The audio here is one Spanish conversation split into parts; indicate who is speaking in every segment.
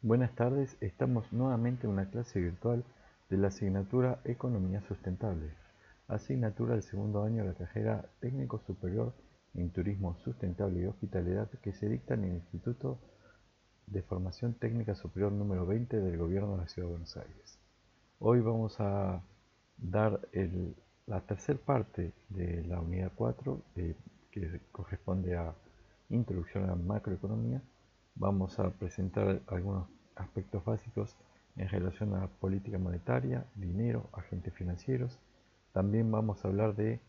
Speaker 1: Buenas tardes, estamos nuevamente en una clase virtual de la asignatura Economía Sustentable, asignatura del segundo año de la carrera Técnico Superior en Turismo Sustentable y Hospitalidad que se dicta en el Instituto de Formación Técnica Superior número 20 del Gobierno de la Ciudad de Buenos Aires. Hoy vamos a dar la tercera parte de la unidad 4, que corresponde a Introducción a la Macroeconomía. Vamos a presentar algunos aspectos básicos en relación a política monetaria, dinero, agentes financieros. También vamos a hablar de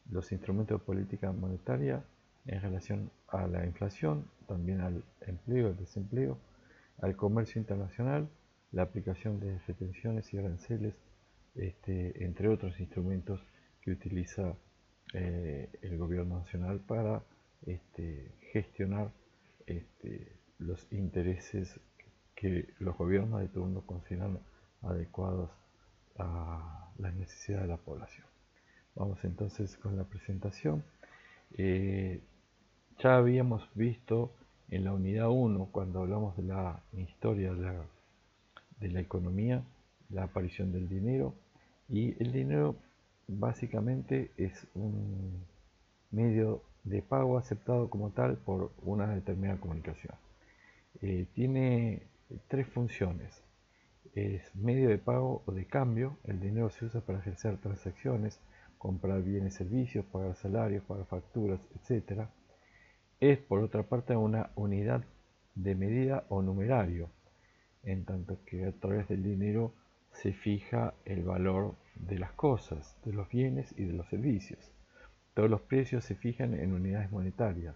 Speaker 1: los instrumentos de política monetaria en relación a la inflación, también al empleo, al desempleo, al comercio internacional, la aplicación de retenciones y aranceles, entre otros instrumentos que utiliza el gobierno nacional para gestionar los intereses que los gobiernos de turno consideran adecuados a las necesidades de la población. Vamos entonces con la presentación. Ya habíamos visto en la unidad 1, cuando hablamos de la historia de la economía, la aparición del dinero, y el dinero básicamente es un medio de pago aceptado como tal por una determinada comunicación. Tiene tres funciones. Es medio de pago o de cambio. El dinero se usa para ejercer transacciones, comprar bienes y servicios, pagar salarios, pagar facturas, etc. Es, por otra parte, una unidad de medida o numerario, en tanto que a través del dinero se fija el valor de las cosas, de los bienes y de los servicios. Todos los precios se fijan en unidades monetarias.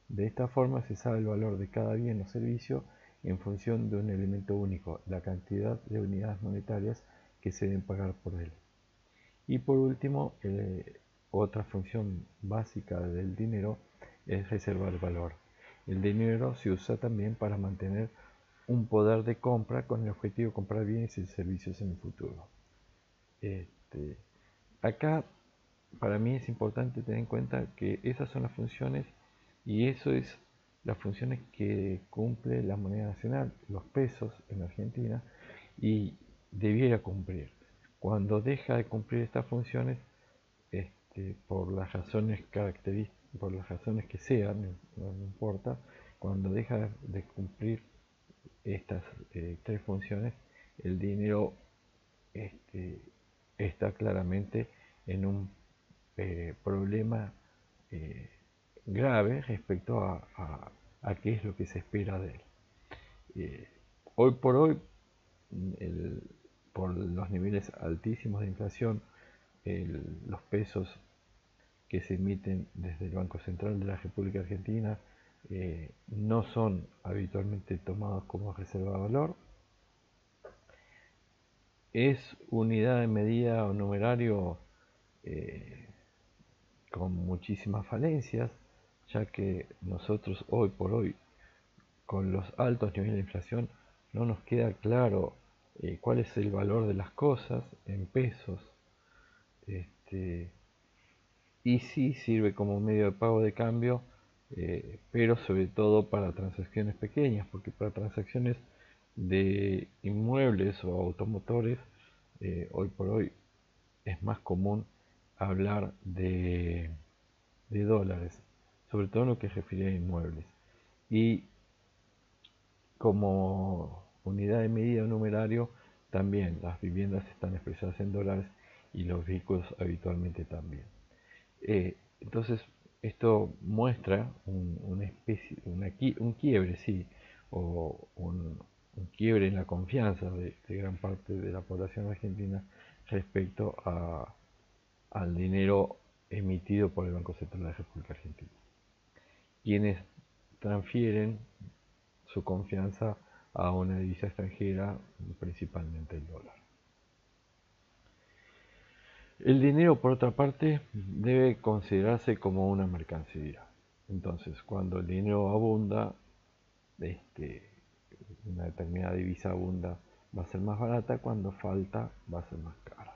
Speaker 1: De esta forma se sabe el valor de cada bien o servicio en función de un elemento único, la cantidad de unidades monetarias que se deben pagar por él. Y por último, otra función básica del dinero es reservar valor. El dinero se usa también para mantener un poder de compra con el objetivo de comprar bienes y servicios en el futuro. Acá para mí es importante tener en cuenta que esas son las funciones y eso es las funciones que cumple la moneda nacional, los pesos en Argentina, y debiera cumplir. Cuando deja de cumplir estas funciones, por las razones por las razones que sean, no importa, cuando deja de cumplir estas tres funciones, el dinero está claramente en un problema eh, grave respecto a qué es lo que se espera de él. Hoy por hoy, por los niveles altísimos de inflación, los pesos que se emiten desde el Banco Central de la República Argentina no son habitualmente tomados como reserva de valor. Es unidad de medida o numerario con muchísimas falencias, ya que nosotros hoy por hoy, con los altos niveles de inflación, no nos queda claro cuál es el valor de las cosas en pesos, y sí sirve como medio de pago de cambio, pero sobre todo para transacciones pequeñas, porque para transacciones de inmuebles o automotores, hoy por hoy es más común hablar de dólares, sobre todo en lo que se refiere a inmuebles. Y como unidad de medida numerario, también las viviendas están expresadas en dólares y los vehículos habitualmente también. Entonces, esto muestra una especie, un quiebre, sí, o un quiebre en la confianza de gran parte de la población argentina respecto al dinero emitido por el Banco Central de la República Argentina, quienes transfieren su confianza a una divisa extranjera, principalmente el dólar. El dinero, por otra parte, debe considerarse como una mercancía. Entonces, cuando el dinero abunda, una determinada divisa abunda, va a ser más barata; cuando falta, va a ser más cara.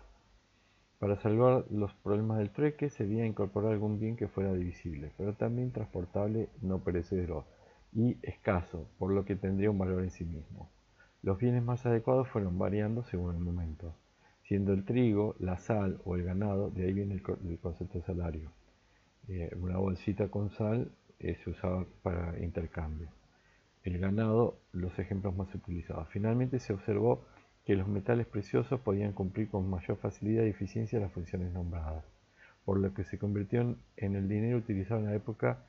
Speaker 1: Para salvar los problemas del trueque, se debía incorporar algún bien que fuera divisible, pero también transportable, no perecedero y escaso, por lo que tendría un valor en sí mismo. Los bienes más adecuados fueron variando según el momento, siendo el trigo, la sal o el ganado, de ahí viene el concepto de salario. Una bolsita con sal se usaba para intercambio. El ganado, los ejemplos más utilizados. Finalmente se observó que los metales preciosos podían cumplir con mayor facilidad y eficiencia las funciones nombradas, por lo que se convirtió en el dinero utilizado en la época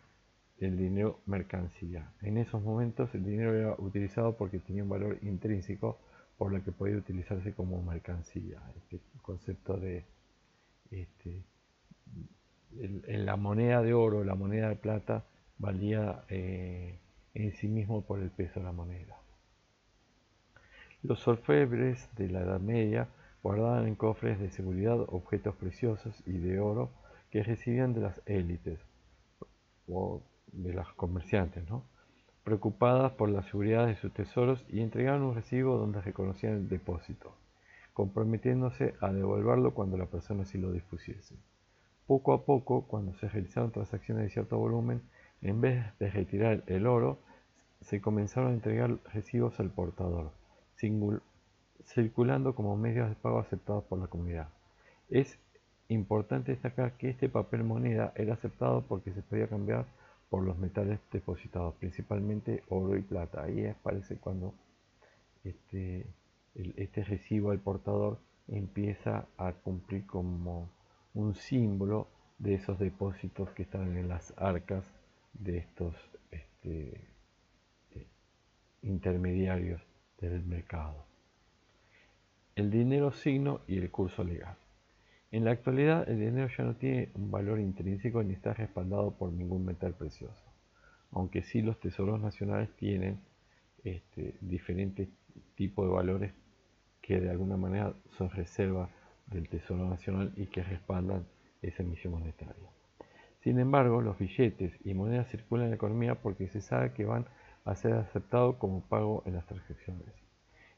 Speaker 1: el dinero mercancía. En esos momentos el dinero era utilizado porque tenía un valor intrínseco, por lo que podía utilizarse como mercancía. Este concepto de en la moneda de oro, la moneda de plata, valía en sí mismo por el peso de la moneda. Los orfebres de la Edad Media guardaban en cofres de seguridad objetos preciosos y de oro que recibían de las élites o de los comerciantes, ¿no?, preocupadas por la seguridad de sus tesoros, y entregaban un recibo donde reconocían el depósito, comprometiéndose a devolverlo cuando la persona así lo dispusiese. Poco a poco, cuando se realizaron transacciones de cierto volumen, en vez de retirar el oro, se comenzaron a entregar recibos al portador, circulando como medios de pago aceptados por la comunidad. Es importante destacar que este papel moneda era aceptado porque se podía cambiar por los metales depositados, principalmente oro y plata. Ahí aparece cuando este recibo al portador empieza a cumplir como un símbolo de esos depósitos que están en las arcas de estos intermediarios del mercado. El dinero signo y el curso legal. En la actualidad, el dinero ya no tiene un valor intrínseco ni está respaldado por ningún metal precioso, aunque sí los tesoros nacionales tienen diferentes tipos de valores que de alguna manera son reservas del Tesoro Nacional y que respaldan esa emisión monetaria. Sin embargo, los billetes y monedas circulan en la economía porque se sabe que van a ser aceptados como pago en las transacciones.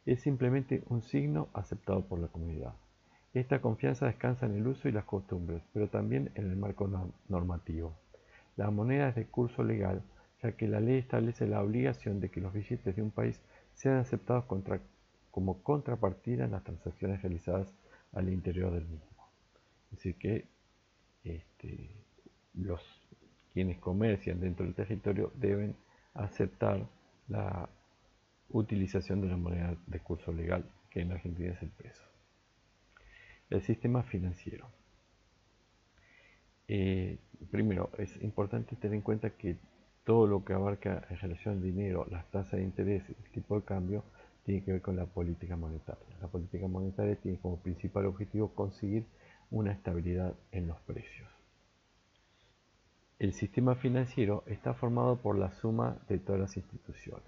Speaker 1: Es simplemente un signo aceptado por la comunidad. Esta confianza descansa en el uso y las costumbres, pero también en el marco normativo. La moneda es de curso legal, ya que la ley establece la obligación de que los billetes de un país sean aceptados como contrapartida en las transacciones realizadas al interior del mismo. Es decir, que los quienes comercian dentro del territorio deben aceptar la utilización de la moneda de curso legal, que en Argentina es el peso. El sistema financiero. Primero, es importante tener en cuenta que todo lo que abarca en relación al dinero, las tasas de interés, el tipo de cambio, tiene que ver con la política monetaria. La política monetaria tiene como principal objetivo conseguir una estabilidad en los precios. El sistema financiero está formado por la suma de todas las instituciones.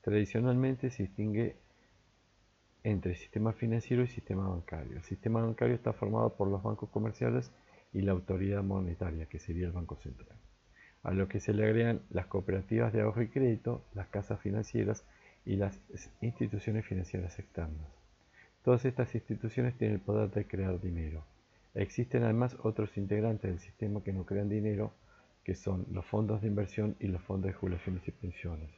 Speaker 1: Tradicionalmente se distingue entre sistema financiero y sistema bancario. El sistema bancario está formado por los bancos comerciales y la autoridad monetaria, que sería el Banco Central, a lo que se le agregan las cooperativas de ahorro y crédito, las casas financieras y las instituciones financieras externas. Todas estas instituciones tienen el poder de crear dinero. Existen además otros integrantes del sistema que no crean dinero, que son los fondos de inversión y los fondos de jubilaciones y pensiones.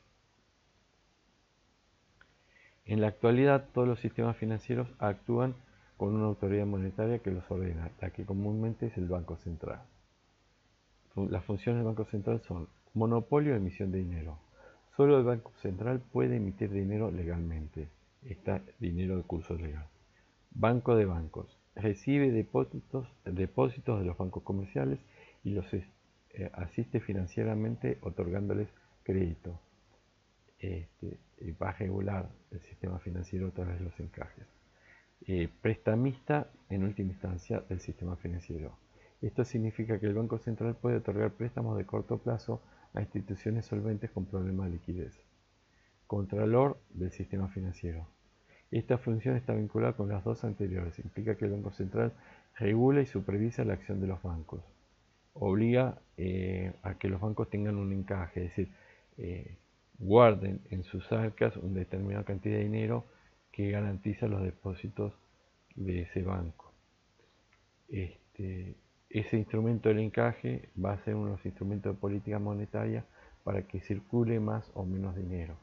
Speaker 1: En la actualidad, todos los sistemas financieros actúan con una autoridad monetaria que los ordena, la que comúnmente es el Banco Central. Las funciones del Banco Central son monopolio de emisión de dinero. Solo el Banco Central puede emitir dinero legalmente. Está dinero de curso legal. Banco de bancos. Recibe depósitos de los bancos comerciales y los asiste financieramente otorgándoles crédito. Va a regular el sistema financiero a través de los encajes. Prestamista en última instancia del sistema financiero. Esto significa que el Banco Central puede otorgar préstamos de corto plazo a instituciones solventes con problemas de liquidez. Contralor del sistema financiero. Esta función está vinculada con las dos anteriores. Implica que el Banco Central regula y supervisa la acción de los bancos. Obliga a que los bancos tengan un encaje, es decir, guarden en sus arcas una determinada cantidad de dinero que garantiza los depósitos de ese banco. Ese instrumento del encaje va a ser uno de los instrumentos de política monetaria para que circule más o menos dinero.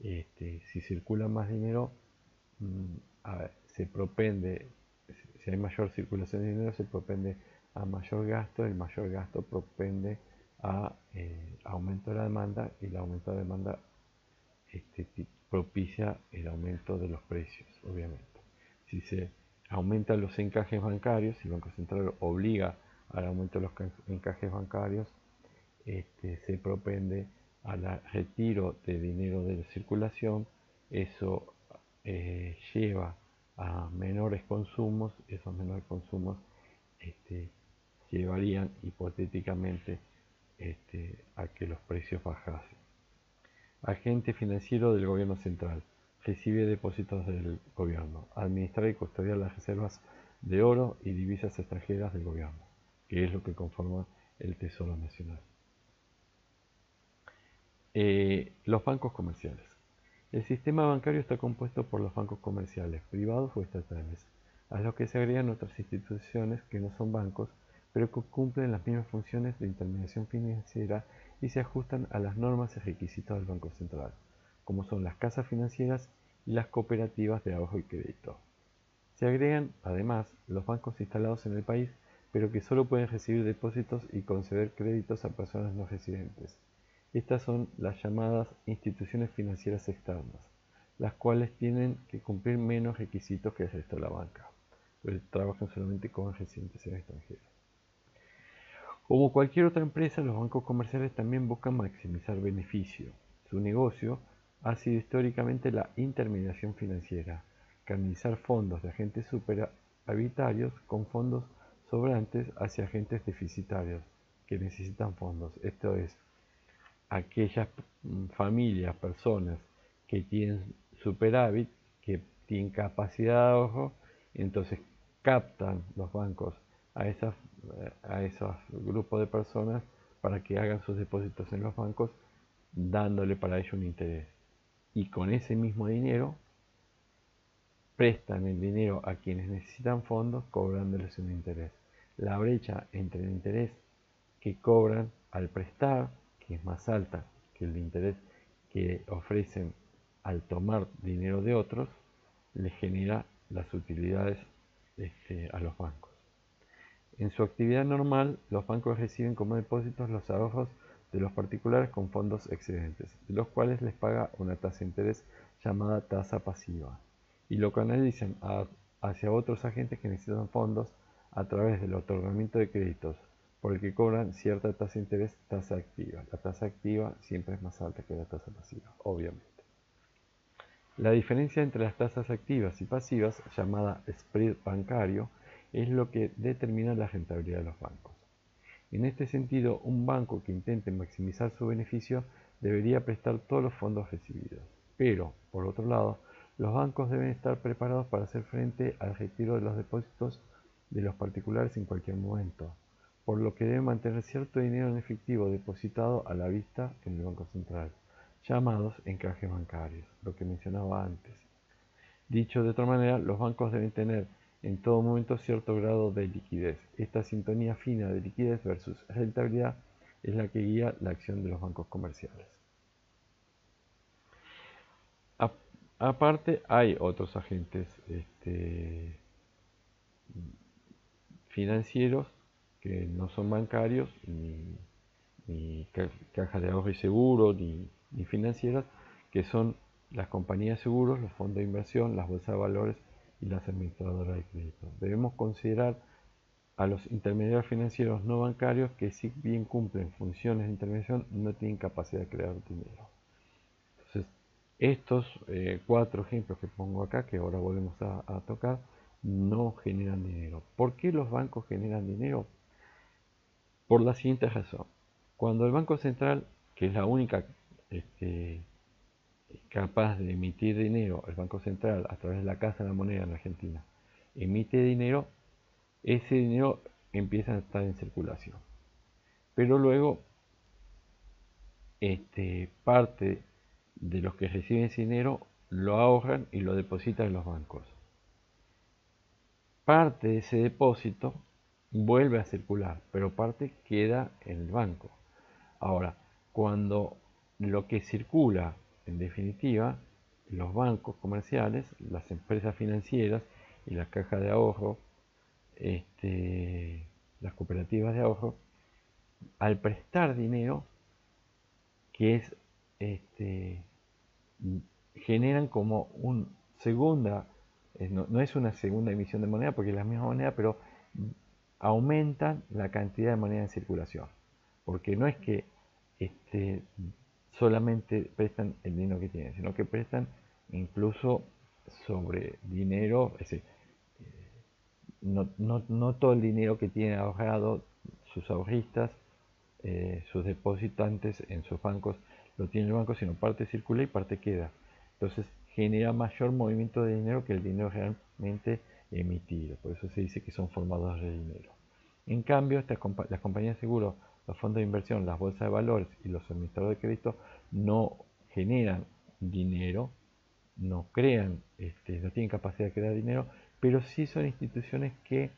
Speaker 1: Si circula más dinero, se propende, si hay mayor circulación de dinero, se propende a mayor gasto, el mayor gasto propende a aumento de la demanda, y el aumento de la demanda propicia el aumento de los precios, obviamente. Si se aumentan los encajes bancarios, si el Banco Central obliga al aumento de los encajes bancarios, se propende al retiro de dinero de la circulación. Eso lleva a menores consumos. Esos menores consumos llevarían hipotéticamente a que los precios bajasen. Agente financiero del gobierno central. Recibe depósitos del gobierno. Administrar y custodiar las reservas de oro y divisas extranjeras del gobierno, que es lo que conforma el Tesoro Nacional. Los bancos comerciales. El sistema bancario está compuesto por los bancos comerciales, privados o estatales, a los que se agregan otras instituciones que no son bancos, pero que cumplen las mismas funciones de intermediación financiera y se ajustan a las normas y requisitos del Banco Central, como son las casas financieras y las cooperativas de ahorro y crédito. Se agregan, además, los bancos instalados en el país, pero que solo pueden recibir depósitos y conceder créditos a personas no residentes. Estas son las llamadas instituciones financieras externas, las cuales tienen que cumplir menos requisitos que el resto de la banca, pues trabajan solamente con residentes en extranjero. Como cualquier otra empresa, los bancos comerciales también buscan maximizar beneficio. Su negocio ha sido históricamente la intermediación financiera, canalizar fondos de agentes superavitarios con fondos sobrantes hacia agentes deficitarios que necesitan fondos. Esto es, aquellas familias, personas que tienen superávit, que tienen capacidad de ahorro, entonces captan los bancos a esos grupos de personas para que hagan sus depósitos en los bancos, dándole para ello un interés. Y con ese mismo dinero prestan el dinero a quienes necesitan fondos, cobrándoles un interés. La brecha entre el interés que cobran al prestar, que es más alta que el interés que ofrecen al tomar dinero de otros, les genera las utilidades a los bancos. En su actividad normal, los bancos reciben como depósitos los ahorros de los particulares con fondos excedentes, de los cuales les paga una tasa de interés llamada tasa pasiva, y lo canalizan hacia otros agentes que necesitan fondos a través del otorgamiento de créditos, por el que cobran cierta tasa de interés, tasa activa. La tasa activa siempre es más alta que la tasa pasiva, obviamente. La diferencia entre las tasas activas y pasivas, llamada spread bancario, es lo que determina la rentabilidad de los bancos. En este sentido, un banco que intente maximizar su beneficio debería prestar todos los fondos recibidos. Pero, por otro lado, los bancos deben estar preparados para hacer frente al retiro de los depósitos de los particulares en cualquier momento, por lo que deben mantener cierto dinero en efectivo depositado a la vista en el Banco Central, llamados encajes bancarios, lo que mencionaba antes. Dicho de otra manera, los bancos deben tener en todo momento cierto grado de liquidez. Esta sintonía fina de liquidez versus rentabilidad es la que guía la acción de los bancos comerciales. Aparte, hay otros agentes financieros que no son bancarios, ni cajas de ahorro y seguro, ni financieras, que son las compañías de seguros, los fondos de inversión, las bolsas de valores y las administradoras de crédito. Debemos considerar a los intermediarios financieros no bancarios que, si bien cumplen funciones de intermediación, no tienen capacidad de crear dinero. Entonces, estos 4 ejemplos que pongo acá, que ahora volvemos a tocar, no generan dinero. ¿Por qué los bancos generan dinero? Por la siguiente razón. Cuando el Banco Central, que es la única capaz de emitir dinero, el Banco Central a través de la Casa de la Moneda en Argentina, emite dinero, ese dinero empieza a estar en circulación. Pero luego, parte de los que reciben ese dinero lo ahorran y lo depositan en los bancos. Parte de ese depósito vuelve a circular, pero parte queda en el banco. Ahora, cuando lo que circula en definitiva, los bancos comerciales, las empresas financieras y las cajas de ahorro, las cooperativas de ahorro, al prestar dinero, que es generan como un segunda, no es una segunda emisión de moneda porque es la misma moneda, pero aumentan la cantidad de moneda en circulación. Porque no es que solamente prestan el dinero que tienen, sino que prestan incluso sobre dinero, es decir, no todo el dinero que tienen ahorrado sus ahorristas, sus depositantes en sus bancos, lo tiene el banco, sino parte circula y parte queda. Entonces genera mayor movimiento de dinero que el dinero realmente emitido. Por eso se dice que son formadores de dinero. En cambio, las compañías de seguro, los fondos de inversión, las bolsas de valores y los administradores de crédito no generan dinero, no crean, no tienen capacidad de crear dinero, pero sí son instituciones que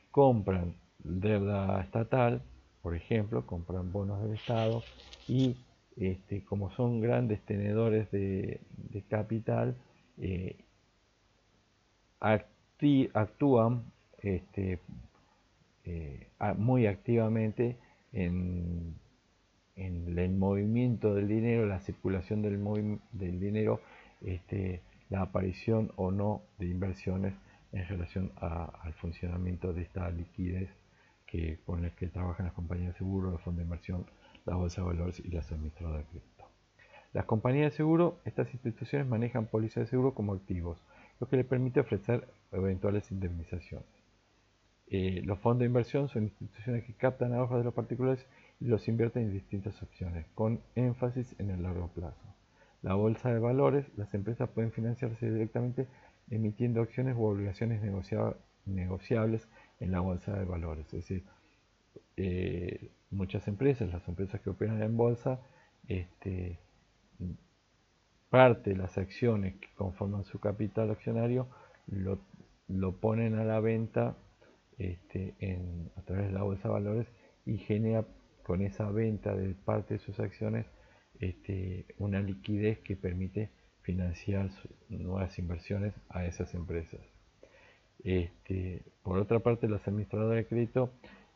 Speaker 1: compran deuda estatal, por ejemplo, compran bonos del Estado y como son grandes tenedores de capital, actúan muy activamente en el movimiento del dinero, la circulación del dinero, la aparición o no de inversiones en relación al funcionamiento de esta liquidez con la que trabajan las compañías de seguro, los fondos de inversión, las bolsas de valores y las administradoras de crédito. Las compañías de seguro, estas instituciones manejan pólizas de seguro como activos, lo que les permite ofrecer eventuales indemnizaciones. Los fondos de inversión son instituciones que captan ahorros de los particulares y los invierten en distintas opciones, con énfasis en el largo plazo. La bolsa de valores, las empresas pueden financiarse directamente emitiendo acciones u obligaciones negociables en la bolsa de valores. Es decir, muchas empresas, las empresas que operan en bolsa, parte de las acciones que conforman su capital accionario lo ponen a la venta a través de la bolsa de valores y genera con esa venta de parte de sus acciones una liquidez que permite financiar nuevas inversiones a esas empresas. Por otra parte, las administradoras de crédito,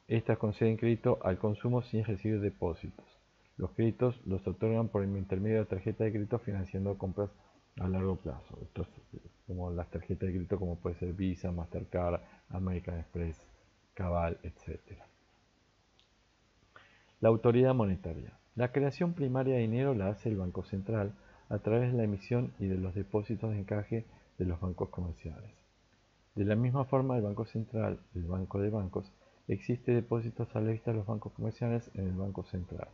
Speaker 1: estas conceden crédito al consumo sin recibir depósitos. Los créditos los otorgan por el intermedio de la tarjeta de crédito financiando compras a largo plazo. Estos, como las tarjetas de crédito como puede ser Visa, Mastercard, American Express, Cabal, etc. La autoridad monetaria. La creación primaria de dinero la hace el Banco Central a través de la emisión y de los depósitos de encaje de los bancos comerciales. De la misma forma, el Banco Central, el Banco de Bancos, existe depósitos a la vista de los bancos comerciales en el Banco Central,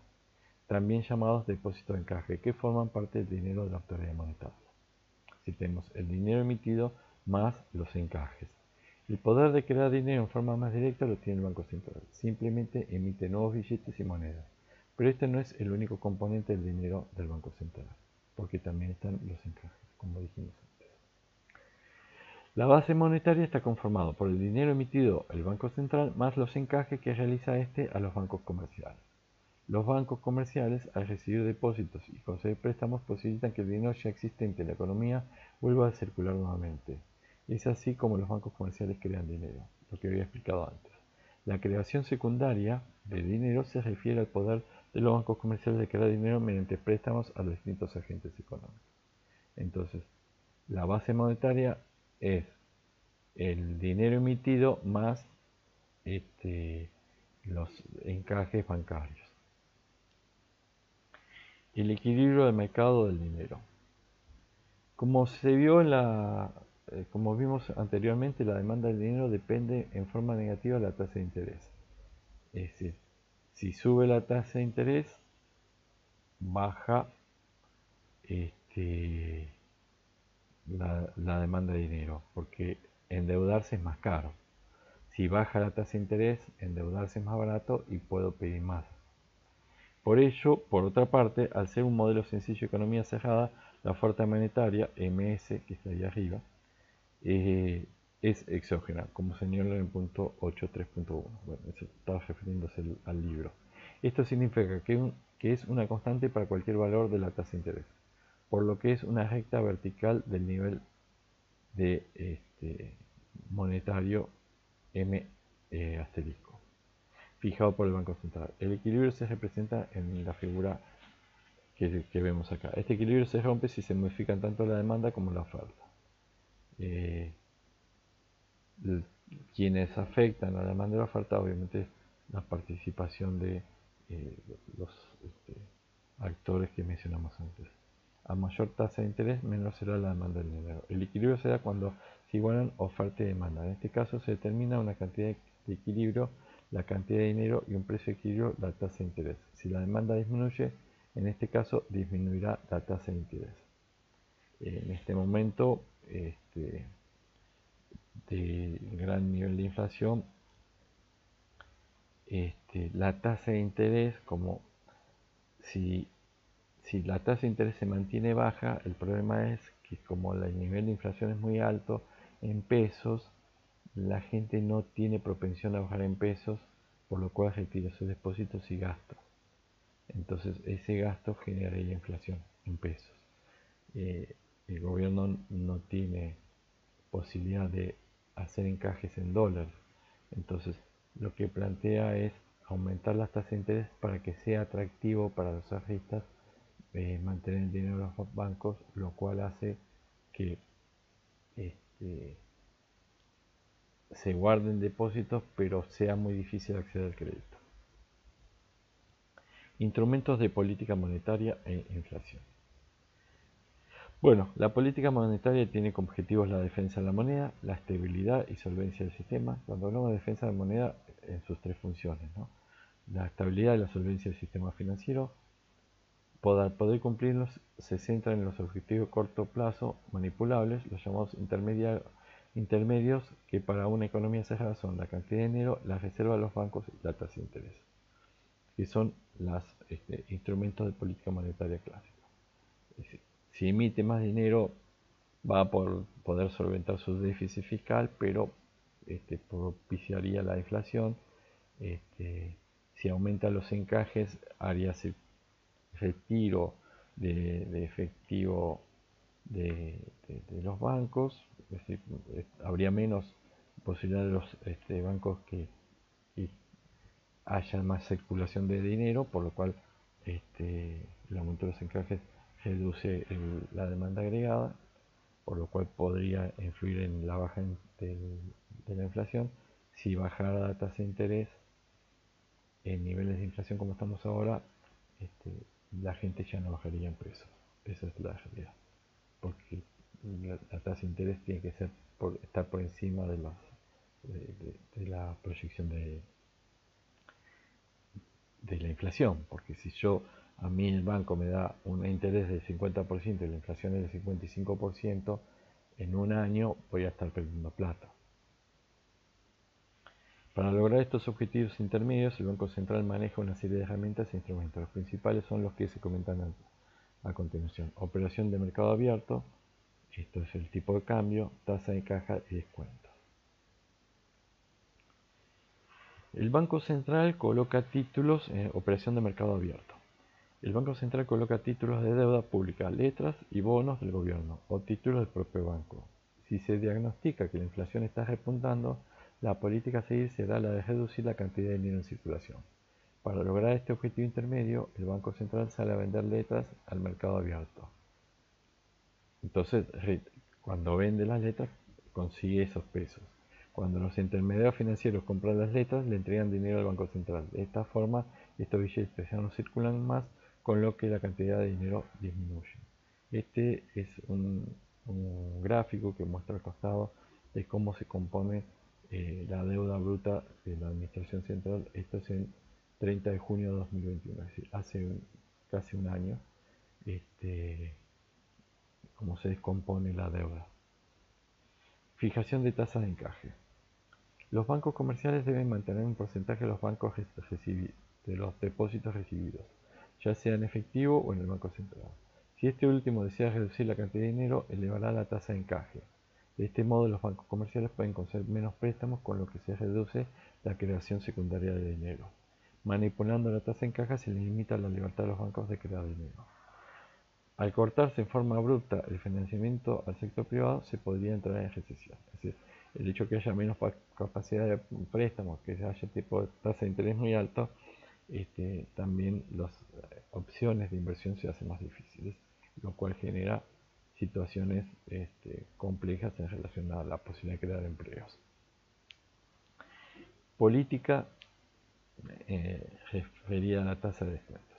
Speaker 1: también llamados depósitos de encaje, que forman parte del dinero de la autoridad monetaria. Si tenemos el dinero emitido más los encajes. El poder de crear dinero en forma más directa lo tiene el Banco Central. Simplemente emite nuevos billetes y monedas. Pero este no es el único componente del dinero del Banco Central, porque también están los encajes, como dijimos antes. La base monetaria está conformada por el dinero emitido el Banco Central más los encajes que realiza este a los bancos comerciales. Los bancos comerciales, al recibir depósitos y conceder préstamos, posibilitan que el dinero ya existente en la economía vuelva a circular nuevamente. Es así como los bancos comerciales crean dinero, lo que había explicado antes. La creación secundaria de dinero se refiere al poder de los bancos comerciales de crear dinero mediante préstamos a los distintos agentes económicos. Entonces, la base monetaria es el dinero emitido más los encajes bancarios. El equilibrio del mercado del dinero. Como se vio como vimos anteriormente, la demanda del dinero depende en forma negativa de la tasa de interés. Es decir, si sube la tasa de interés, baja la demanda de dinero, porque endeudarse es más caro. Si baja la tasa de interés, endeudarse es más barato y puedo pedir más. Por ello, por otra parte, al ser un modelo sencillo de economía cerrada, la oferta monetaria, MS, que está ahí arriba, es exógena, como señala en el punto 8.3.1. Bueno, eso está refiriéndose al libro. Esto significa que es una constante para cualquier valor de la tasa de interés. por lo que es una recta vertical del nivel de monetario M asterisco, fijado por el Banco Central. El equilibrio se representa en la figura que vemos acá. Este equilibrio se rompe si se modifican tanto la demanda como la oferta. Quienes afectan a la demanda y la oferta, obviamente, la participación de los actores que mencionamos antes. A mayor tasa de interés, menor será la demanda del dinero. El equilibrio se da cuando se igualan oferta y demanda. En este caso se determina una cantidad de equilibrio, la cantidad de dinero, y un precio de equilibrio, la tasa de interés. Si la demanda disminuye, en este caso disminuirá la tasa de interés. En este momento de gran nivel de inflación, la tasa de interés, como si la tasa de interés se mantiene baja, el problema es que como el nivel de inflación es muy alto en pesos, la gente no tiene propensión a bajar en pesos, por lo cual retira sus depósitos y gasta. Entonces ese gasto generaría inflación en pesos. El gobierno no tiene posibilidad de hacer encajes en dólares. Entonces lo que plantea es aumentar las tasas de interés para que sea atractivo para los ahorristas mantener el dinero en los bancos, lo cual hace que se guarden depósitos, pero sea muy difícil acceder al crédito. Instrumentos de política monetaria e inflación. Bueno, la política monetaria tiene como objetivos la defensa de la moneda, la estabilidad y solvencia del sistema. Cuando hablamos de defensa de la moneda, en sus tres funciones, ¿no? La estabilidad y la solvencia del sistema financiero. Para poder cumplirlos, se centra en los objetivos de corto plazo manipulables, los llamados intermedios, que para una economía cerrada son la cantidad de dinero, la reserva de los bancos y la tasa de interés, que son los instrumentos de política monetaria clásica. Es decir, si emite más dinero, va a poder solventar su déficit fiscal, pero propiciaría la inflación. Si aumenta los encajes, haría retiro de efectivo de los bancos, es decir, habría menos posibilidad de los bancos que haya más circulación de dinero, por lo cual el aumento de los encajes reduce la demanda agregada, por lo cual podría influir en la baja de la inflación. Si bajara la tasa de interés en niveles de inflación como estamos ahora, la gente ya no bajaría en pesos. Esa es la realidad. Porque la tasa de interés tiene que estar por encima de la proyección de la inflación. Porque si a mí el banco me da un interés del 50% y la inflación es del 55%, en un año voy a estar perdiendo plata. Para lograr estos objetivos intermedios, el Banco Central maneja una serie de herramientas e instrumentos. Los principales son los que se comentan a continuación. Operación de mercado abierto, esto es el tipo de cambio, tasa de caja y descuento. El Banco Central coloca títulos en operación de mercado abierto. El Banco Central coloca títulos de deuda pública, letras y bonos del gobierno o títulos del propio banco. Si se diagnostica que la inflación está repuntando, la política a seguir será la de reducir la cantidad de dinero en circulación. Para lograr este objetivo intermedio, el Banco Central sale a vender letras al mercado abierto. Entonces, cuando vende las letras, consigue esos pesos. Cuando los intermediarios financieros compran las letras, le entregan dinero al Banco Central. De esta forma, estos billetes ya no circulan más, con lo que la cantidad de dinero disminuye. Este es un gráfico que muestra al costado de cómo se compone la deuda bruta de la Administración Central. Esto es en 30 de junio de 2021, es decir, hace casi un año, cómo se descompone la deuda. Fijación de tasas de encaje. Los bancos comerciales deben mantener un porcentaje de los bancos de los depósitos recibidos, ya sea en efectivo o en el Banco Central. Si este último desea reducir la cantidad de dinero, elevará la tasa de encaje. De este modo, los bancos comerciales pueden conceder menos préstamos, con lo que se reduce la creación secundaria de dinero. Manipulando la tasa de encaje se limita la libertad de los bancos de crear dinero. Al cortarse en forma abrupta el financiamiento al sector privado, se podría entrar en recesión. Es decir, el hecho que haya menos capacidad de préstamos, que haya tipo de tasa de interés muy alto, también las opciones de inversión se hacen más difíciles, lo cual genera situaciones complejas en relación a la posibilidad de crear empleos. Política referida a la tasa de descuentos.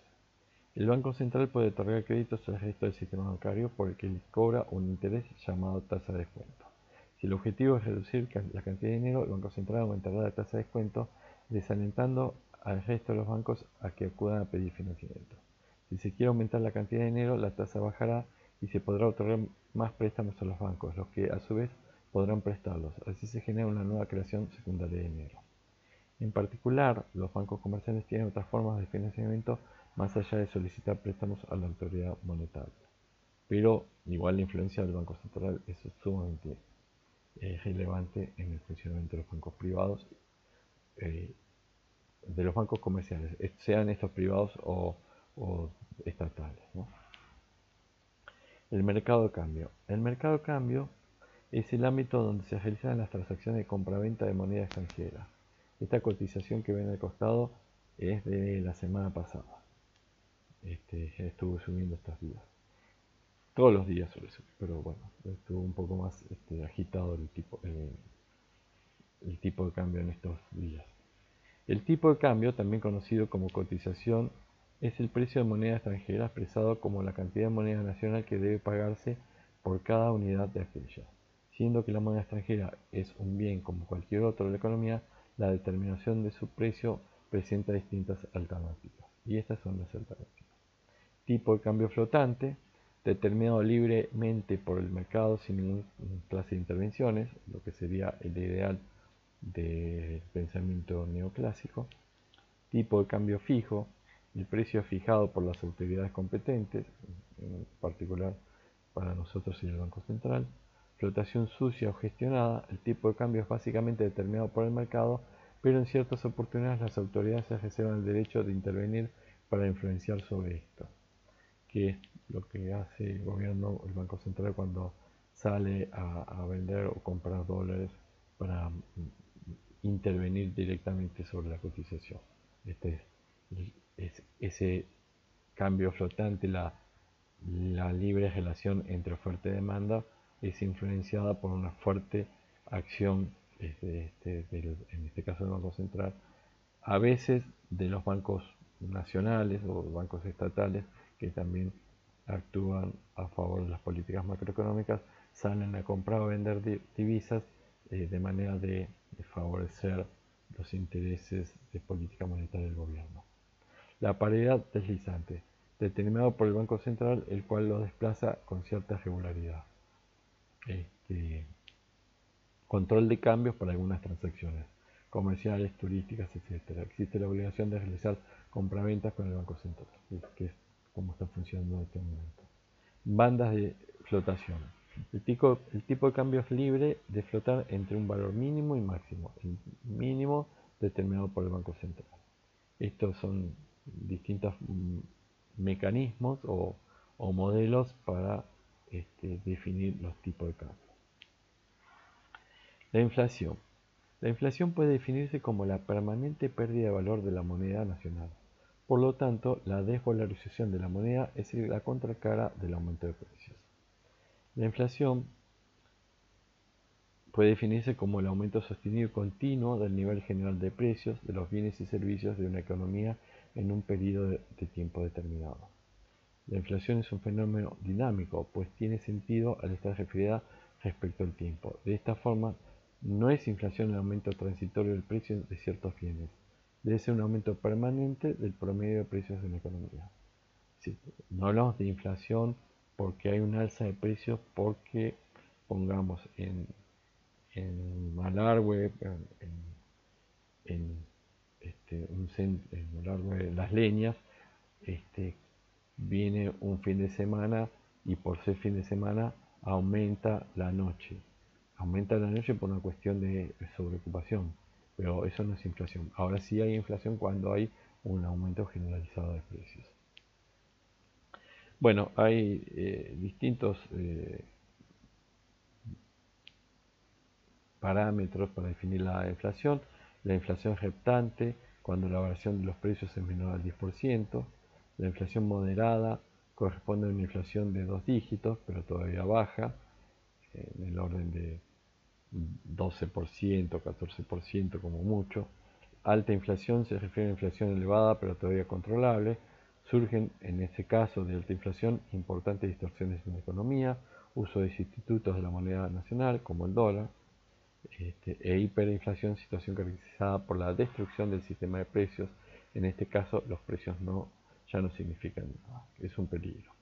Speaker 1: El Banco Central puede otorgar créditos al resto del sistema bancario por el que cobra un interés llamado tasa de descuento. Si el objetivo es reducir la cantidad de dinero, el Banco Central aumentará la tasa de descuento, desalentando al resto de los bancos a que acudan a pedir financiamiento. Si se quiere aumentar la cantidad de dinero, la tasa bajará y se podrá otorgar más préstamos a los bancos, los que a su vez podrán prestarlos. Así se genera una nueva creación secundaria de dinero. En particular, los bancos comerciales tienen otras formas de financiamiento más allá de solicitar préstamos a la autoridad monetaria. Pero igual la influencia del Banco Central es sumamente relevante en el funcionamiento de los bancos privados, de los bancos comerciales, sean estos privados o estatales, ¿no? El mercado de cambio. El mercado de cambio es el ámbito donde se realizan las transacciones de compra-venta de moneda extranjera. Esta cotización que ven al costado es de la semana pasada. Ya estuve subiendo estos días. Todos los días suele subir, pero bueno, estuvo un poco más agitado el tipo de cambio en estos días. El tipo de cambio, también conocido como cotización, es el precio de moneda extranjera expresado como la cantidad de moneda nacional que debe pagarse por cada unidad de aquella. Siendo que la moneda extranjera es un bien como cualquier otro de la economía, la determinación de su precio presenta distintas alternativas. Y estas son las alternativas. Tipo de cambio flotante, determinado libremente por el mercado sin ninguna clase de intervenciones, lo que sería el ideal del pensamiento neoclásico. Tipo de cambio fijo, el precio fijado por las autoridades competentes, en particular para nosotros y el Banco Central. Flotación sucia o gestionada, el tipo de cambio es básicamente determinado por el mercado, pero en ciertas oportunidades las autoridades se reservan el derecho de intervenir para influenciar sobre esto, que es lo que hace el gobierno, el Banco Central, cuando sale a vender o comprar dólares para intervenir directamente sobre la cotización. Ese cambio flotante, la libre relación entre oferta y demanda, es influenciada por una fuerte acción, en este caso del Banco Central, a veces de los bancos nacionales o bancos estatales, que también actúan a favor de las políticas macroeconómicas, salen a comprar o vender divisas de manera de favorecer los intereses de política monetaria del gobierno. La paridad deslizante, determinado por el Banco Central, el cual lo desplaza con cierta regularidad. Control de cambios para algunas transacciones comerciales, turísticas, etc. Existe la obligación de realizar compraventas con el Banco Central, que es como está funcionando en este momento. Bandas de flotación. El tipo de cambio es libre de flotar entre un valor mínimo y máximo, el mínimo determinado por el Banco Central. Estos son distintos mecanismos o modelos para definir los tipos de cambio. La inflación. La inflación puede definirse como la permanente pérdida de valor de la moneda nacional. Por lo tanto, la desvalorización de la moneda es la contracara del aumento de precios. La inflación puede definirse como el aumento sostenido y continuo del nivel general de precios de los bienes y servicios de una economía en un periodo de tiempo determinado. La inflación es un fenómeno dinámico, pues tiene sentido al estar referida respecto al tiempo. De esta forma, no es inflación el aumento transitorio del precio de ciertos bienes, debe ser un aumento permanente del promedio de precios de una economía. Sí, no hablamos de inflación porque hay un alza de precios, porque pongamos en Malargüe, en Malargüe Las Leñas, viene un fin de semana y por ser fin de semana aumenta la noche. Aumenta la noche por una cuestión de sobreocupación, pero eso no es inflación. Ahora sí hay inflación cuando hay un aumento generalizado de precios. Bueno, hay distintos parámetros para definir la inflación. La inflación reptante, cuando la variación de los precios es menor al 10%. La inflación moderada corresponde a una inflación de 2 dígitos, pero todavía baja, en el orden de 12%, 14% como mucho. Alta inflación se refiere a inflación elevada pero todavía controlable. Surgen en este caso de alta inflación importantes distorsiones en la economía, uso de sustitutos de la moneda nacional como el dólar, e hiperinflación, situación caracterizada por la destrucción del sistema de precios. En este caso los precios ya no significan nada, es un peligro.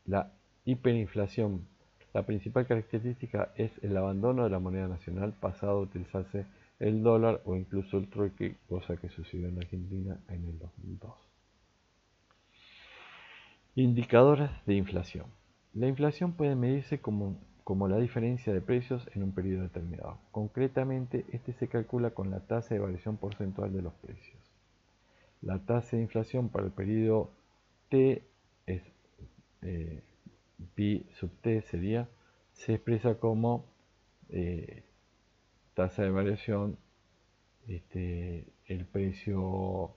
Speaker 1: La hiperinflación, la principal característica es el abandono de la moneda nacional, pasado a utilizarse el dólar o incluso el trueque, cosa que sucedió en Argentina en el 2002. Indicadores de inflación. La inflación puede medirse como la diferencia de precios en un periodo determinado. Concretamente, este se calcula con la tasa de variación porcentual de los precios. La tasa de inflación para el periodo T es pi sub t se expresa como tasa de variación, el precio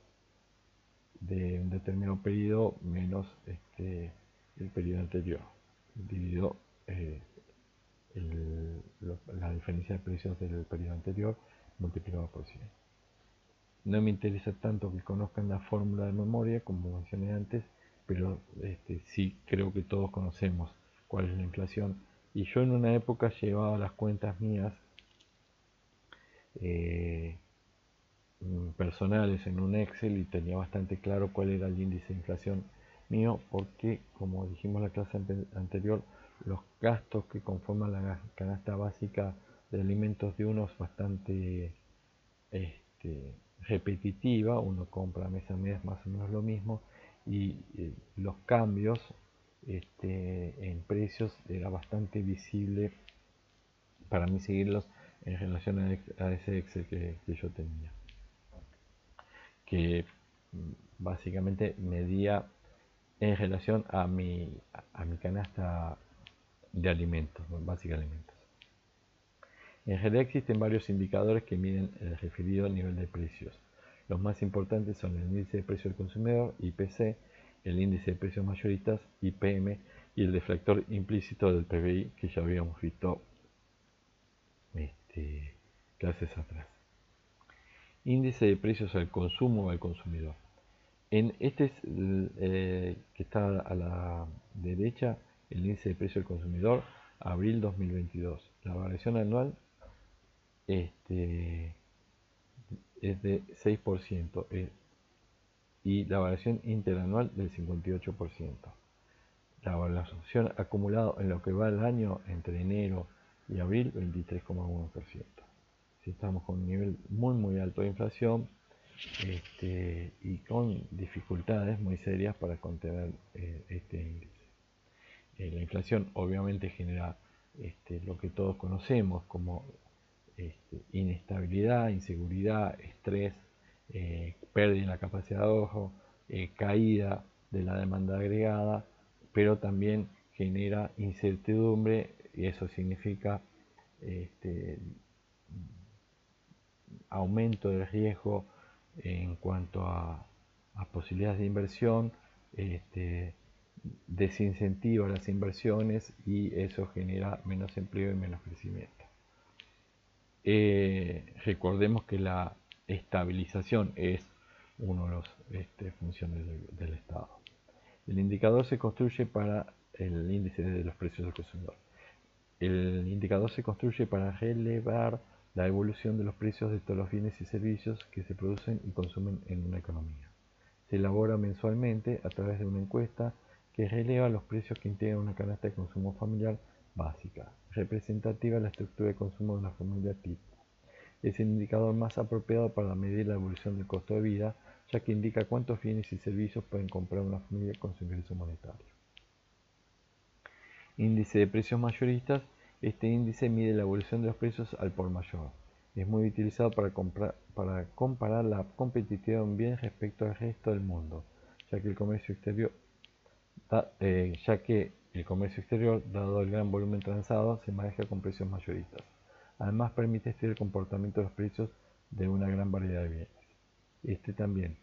Speaker 1: de un determinado periodo menos el periodo anterior, dividido la diferencia de precios del periodo anterior multiplicado por 100. No me interesa tanto que conozcan la fórmula de memoria, como mencioné antes, pero sí creo que todos conocemos cuál es la inflación. Y yo en una época llevaba las cuentas mías personales en un Excel y tenía bastante claro cuál era el índice de inflación mío, porque como dijimos en la clase anterior, los gastos que conforman la canasta básica de alimentos de uno es bastante repetitiva, uno compra mes a mes más o menos lo mismo, y los cambios en precios era bastante visible para mí seguirlos en relación a ese Excel que yo tenía, que básicamente medía en relación a mi canasta de alimentos, básica alimentos. En realidad existen varios indicadores que miden el referido nivel de precios. Los más importantes son el índice de precio del consumidor, IPC, el índice de precios mayoristas, IPM, y el deflactor implícito del PBI, que ya habíamos visto clases atrás. Índice de precios al consumo o al consumidor. En este que está a la derecha, el índice de precio del consumidor, abril 2022. La variación anual es de 6% y la variación interanual del 58%. La variación acumulada en lo que va el año entre enero y abril, 23,1%. Si estamos con un nivel muy alto de inflación, y con dificultades muy serias para contener este índice. La inflación obviamente genera lo que todos conocemos como inestabilidad, inseguridad, estrés, pérdida de la capacidad de ahorro, caída de la demanda agregada, pero también genera incertidumbre, y eso significa aumento del riesgo en cuanto a posibilidades de inversión, desincentiva las inversiones y eso genera menos empleo y menos crecimiento. Recordemos que la estabilización es una de las funciones del Estado. El indicador se construye para el índice de los precios del consumidor. El indicador se construye para relevar la evolución de los precios de todos los bienes y servicios que se producen y consumen en una economía. Se elabora mensualmente a través de una encuesta que releva los precios que integran una canasta de consumo familiar básica, representativa de la estructura de consumo de una familia tipo. Es el indicador más apropiado para medir la evolución del costo de vida, ya que indica cuántos bienes y servicios pueden comprar una familia con su ingreso monetario. Índice de precios mayoristas. Este índice mide la evolución de los precios al por mayor. Es muy utilizado para comparar la competitividad de un bien respecto al resto del mundo, ya que el comercio exterior ya que el comercio exterior, dado el gran volumen transado, se maneja con precios mayoristas. Además, permite estudiar el comportamiento de los precios de una gran variedad de bienes. También,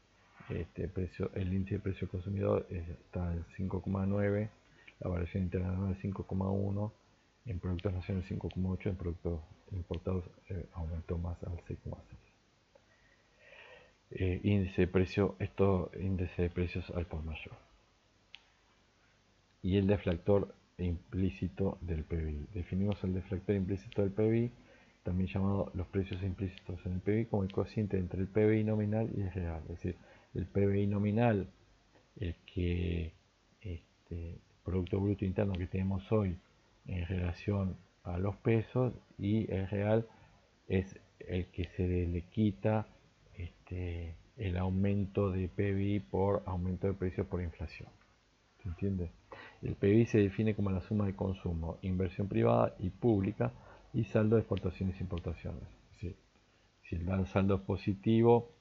Speaker 1: el índice de precio consumidor está en 5,9, la variación interanual 5,1, en productos nacionales 5,8, en productos importados aumentó más al 6,6. Índice de precios al por mayor. Y el deflactor implícito del PBI. Definimos el deflactor implícito del PBI, también llamado los precios implícitos en el PBI, como el cociente entre el PBI nominal y el real. Es decir, el PBI nominal, el Producto Bruto Interno que tenemos hoy en relación a los pesos, y el real es el que se le quita el aumento de PBI por aumento de precios por inflación. ¿Se entiende? El PBI se define como la suma de consumo, inversión privada y pública y saldo de exportaciones e importaciones. ¿Sí? Si el saldo es positivo,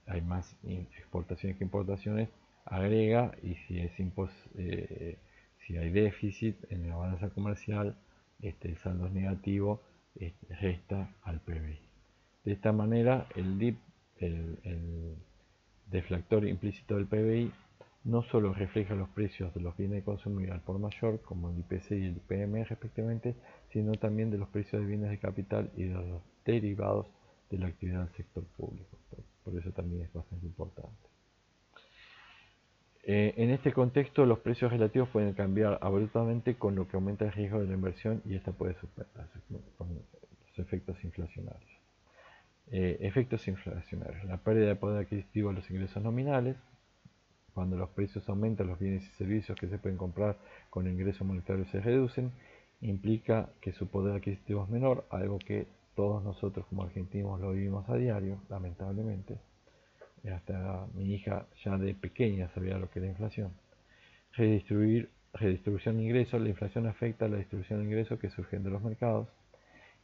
Speaker 1: hay más exportaciones que importaciones, agrega, y si hay déficit en la balanza comercial, el saldo es negativo, resta al PBI. De esta manera, el deflactor implícito del PBI no solo refleja los precios de los bienes de consumo al por mayor, como el IPC y el IPM respectivamente, sino también de los precios de bienes de capital y de los derivados de la actividad del sector público. Por eso también es bastante importante. En este contexto, los precios relativos pueden cambiar abruptamente, con lo que aumenta el riesgo de la inversión y esta puede superarse con los efectos inflacionarios. Efectos inflacionarios. La pérdida de poder adquisitivo de los ingresos nominales. Cuando los precios aumentan, los bienes y servicios que se pueden comprar con ingresos monetarios se reducen, implica que su poder adquisitivo es menor, algo que todos nosotros como argentinos lo vivimos a diario, lamentablemente. Hasta mi hija ya de pequeña sabía lo que era inflación. Redistribución de ingresos. La inflación afecta a la distribución de ingresos que surgen de los mercados.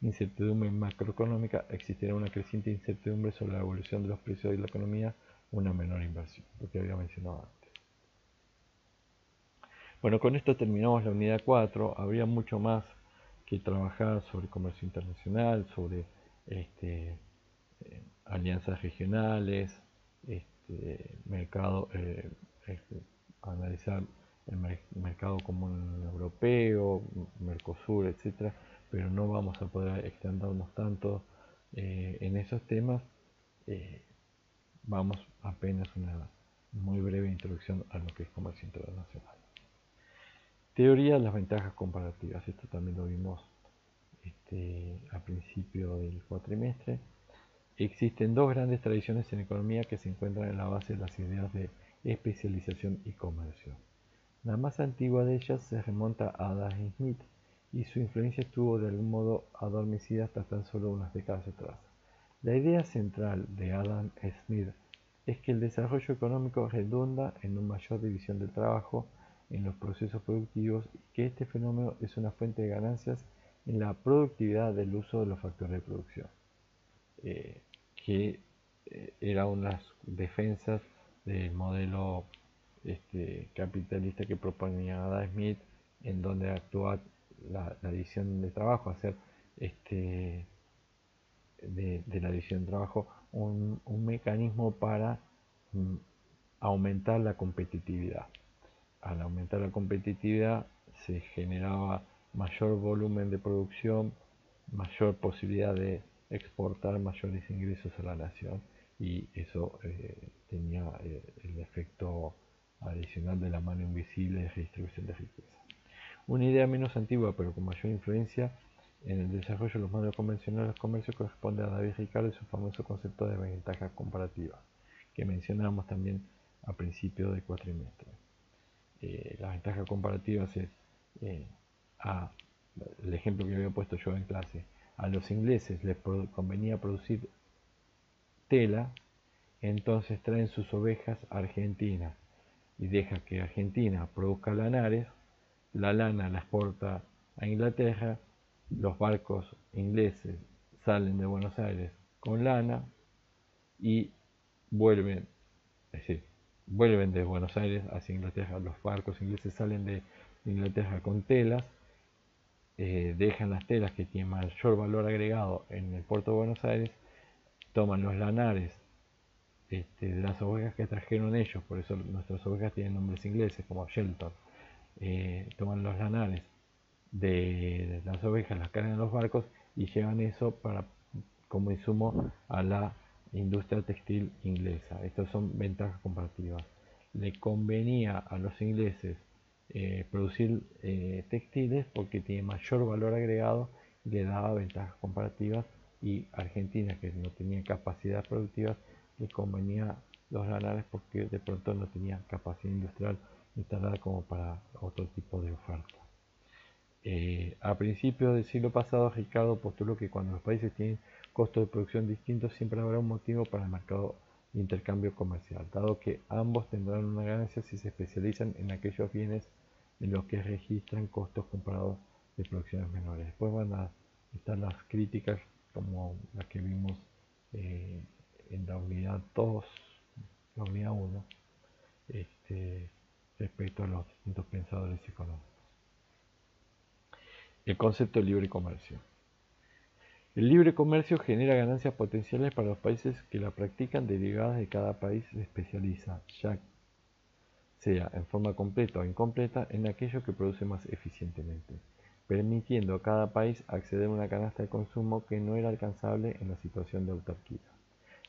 Speaker 1: Incertidumbre macroeconómica. Existirá una creciente incertidumbre sobre la evolución de los precios de la economía, una menor inversión, lo que había mencionado antes. Bueno, con esto terminamos la unidad 4. Habría mucho más que trabajar sobre comercio internacional, sobre alianzas regionales, analizar el mercado común europeo, Mercosur, etcétera, pero no vamos a poder extendernos tanto en esos temas. Vamos apenas una muy breve introducción a lo que es comercio internacional. Teoría de las ventajas comparativas. Esto también lo vimos a principio del cuatrimestre. Existen dos grandes tradiciones en economía que se encuentran en la base de las ideas de especialización y comercio. La más antigua de ellas se remonta a Adam Smith, y su influencia estuvo de algún modo adormecida hasta tan solo unas décadas atrás. La idea central de Adam Smith es que el desarrollo económico redunda en una mayor división del trabajo en los procesos productivos, y que este fenómeno es una fuente de ganancias en la productividad del uso de los factores de producción. Que era unas defensas del modelo capitalista que proponía Adam Smith, en donde actúa la división de trabajo, hacer de la división de trabajo un mecanismo para aumentar la competitividad. Al aumentar la competitividad se generaba mayor volumen de producción, mayor posibilidad de exportar mayores ingresos a la nación, y eso tenía el efecto adicional de la mano invisible de redistribución de riqueza. Una idea menos antigua pero con mayor influencia en el desarrollo de los modelos convencionales del comercio corresponde a David Ricardo y su famoso concepto de ventaja comparativa, que mencionábamos también a principio del cuatrimestre. La ventaja comparativa es el ejemplo que había puesto yo en clase. A los ingleses les convenía producir tela, entonces traen sus ovejas a Argentina y deja que Argentina produzca lanares, la lana la exporta a Inglaterra, los barcos ingleses salen de Buenos Aires con lana y vuelven, es decir, vuelven de Buenos Aires hacia Inglaterra, los barcos ingleses salen de Inglaterra con telas, dejan las telas que tienen mayor valor agregado en el puerto de Buenos Aires, toman los lanares de las ovejas que trajeron ellos, por eso nuestras ovejas tienen nombres ingleses como Shelton, toman los lanares de las ovejas, las cargan en los barcos y llevan eso como insumo a la industria textil inglesa. Estas son ventajas comparativas. Le convenía a los ingleses producir textiles porque tiene mayor valor agregado y le daba ventajas comparativas, y Argentina, que no tenía capacidad productiva, le convenía los lanares porque de pronto no tenía capacidad industrial instalada como para otro tipo de oferta. A principios del siglo pasado, Ricardo postuló que cuando los países tienen costos de producción distintos, siempre habrá un motivo para el mercado de intercambio comercial, dado que ambos tendrán una ganancia si se especializan en aquellos bienes en los que registran costos comparados de producciones menores. Después van a estar las críticas como las que vimos en la unidad 2, la unidad 1, respecto a los distintos pensadores económicos. El concepto de libre comercio. El libre comercio genera ganancias potenciales para los países que la practican, derivadas de cada país se especializa, ya sea en forma completa o incompleta, en aquello que produce más eficientemente, permitiendo a cada país acceder a una canasta de consumo que no era alcanzable en la situación de autarquía.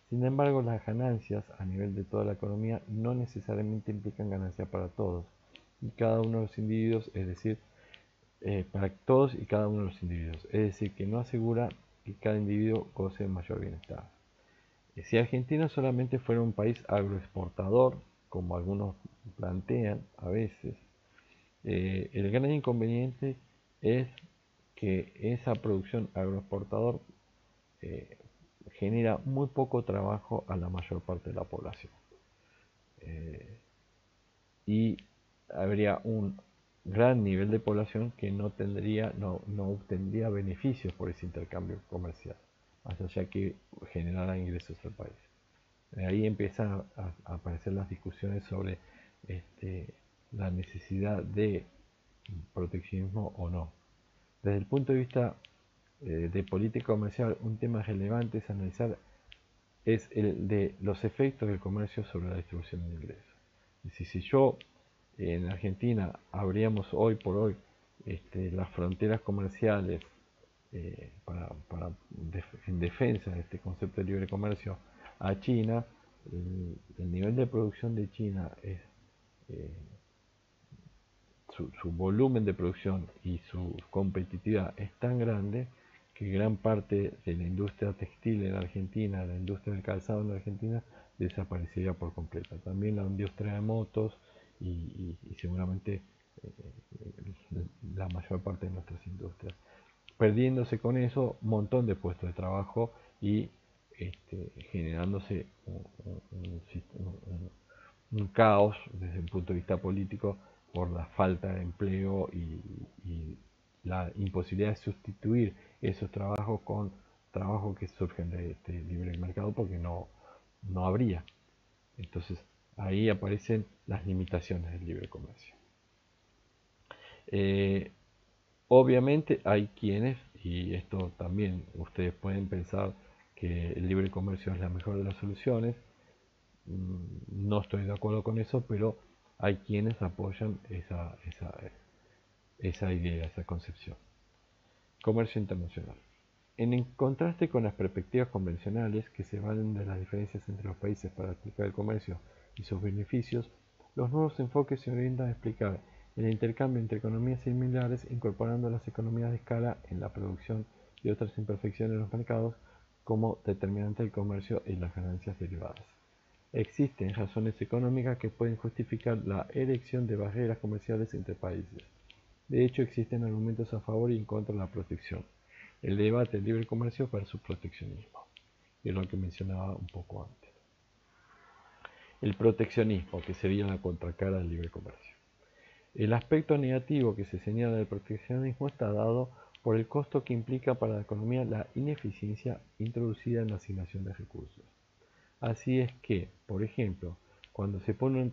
Speaker 1: Sin embargo, las ganancias a nivel de toda la economía no necesariamente implican ganancia para todos y cada uno de los individuos, es decir, para todos y cada uno de los individuos, es decir, que no asegura que cada individuo goce de mayor bienestar. Si Argentina solamente fuera un país agroexportador, como algunos plantean a veces, el gran inconveniente es que esa producción agroexportador genera muy poco trabajo a la mayor parte de la población. Y habría un gran nivel de población que no obtendría beneficios por ese intercambio comercial, más allá que generara ingresos al país. Ahí empiezan a aparecer las discusiones sobre la necesidad de proteccionismo o no. Desde el punto de vista de política comercial, un tema relevante es analizar es el de los efectos del comercio sobre la distribución de ingresos. Es decir, si yo en Argentina abríamos hoy por hoy las fronteras comerciales en defensa de este concepto de libre comercio a China, el nivel de producción de China es su volumen de producción y su competitividad es tan grande que gran parte de la industria textil en Argentina, la industria del calzado en Argentina, desaparecería por completo. También la industria de motos y seguramente la mayor parte de nuestras industrias. Perdiéndose con eso un montón de puestos de trabajo y generándose un caos desde un punto de vista político por la falta de empleo y la imposibilidad de sustituir esos trabajos con trabajos que surgen de este libre mercado, porque no habría. Entonces ahí aparecen las limitaciones del libre comercio. Obviamente hay quienes, y esto también ustedes pueden pensar que el libre comercio es la mejor de las soluciones. No estoy de acuerdo con eso, pero hay quienes apoyan esa idea, esa concepción. Comercio internacional. En contraste con las perspectivas convencionales que se valen de las diferencias entre los países para explicar el comercio y sus beneficios, los nuevos enfoques se orientan a explicar el intercambio entre economías similares, incorporando las economías de escala en la producción y otras imperfecciones en los mercados como determinante del comercio y las ganancias derivadas. Existen razones económicas que pueden justificar la erección de barreras comerciales entre países. De hecho, existen argumentos a favor y en contra de la protección. El debate del libre comercio versus proteccionismo, que es lo que mencionaba un poco antes. El proteccionismo, que sería la contracara del libre comercio. El aspecto negativo que se señala del proteccionismo está dado por el costo que implica para la economía la ineficiencia introducida en la asignación de recursos. Así es que, por ejemplo, Cuando se pone una